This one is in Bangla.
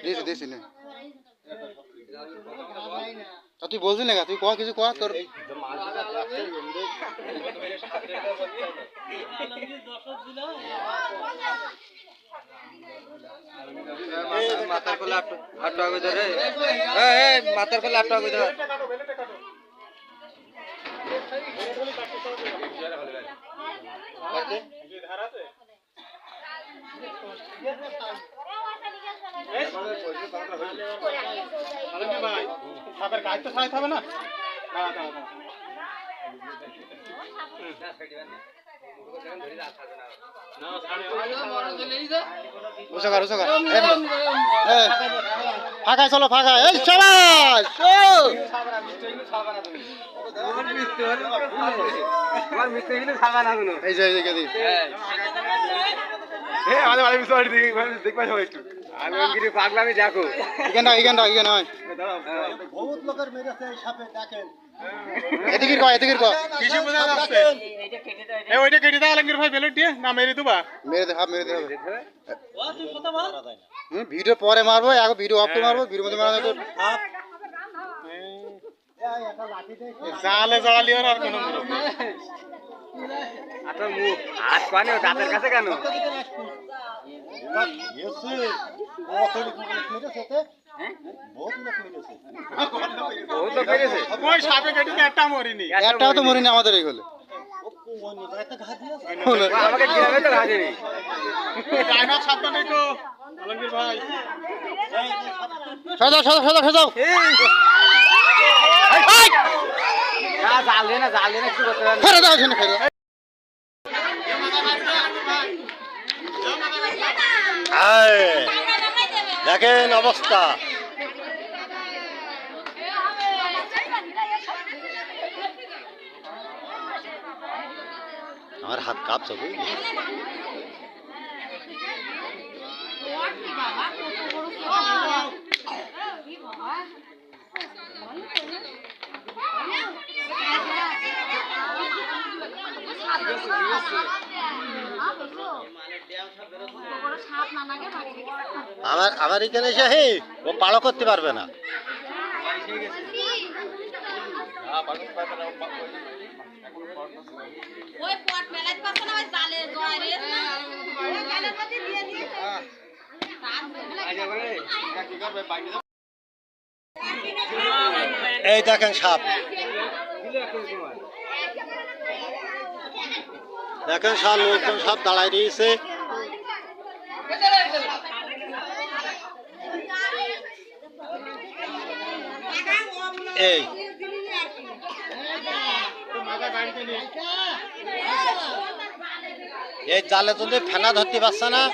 দিছি দিছি না তা তুই বলছিস না তুই কয়া কিছু কয়া তোর মাথার কোলে আটটা আগে ধরে মাথার কোলে আটটা আগে ধরে ফাঁকায় চলো ফাঁকায় এই সবাই এই যে পাগলামি দেখো এখানটা এদিকে কয় ওইটা কেটে দেওয়া লাগবে ভাই বেলুন দিয়ে না মেরে দেবা মেরে দে ভিডিও পরে মারবো এখন ভিডিও অফ করে মারবো ভিডিও মধ্যে মারা তোর জালে জড়ালি আর কোনো আচ্ছা মুখ হাত পানি দাঁতের কাছে কেন একটাও তো মরিনি আমাদের এই হলে আমাকে গ্রামে তো ঘাজেনি সাবধান একটু আলমগীর ভাই সাজাও জাল দে না কিছু করতে পারবে ফেরে দাও এখানে ফেরে দেখেন অবস্থা আমার হাত কাঁপছে বুঝলি আমার এখানে এসে হে ও পাড়ো করতে পারবে না এই দেখেন সাপ লোকজন সব দাঁড়ায় দিয়েছে এই জালে তো ফেনা ধরতে পারছে না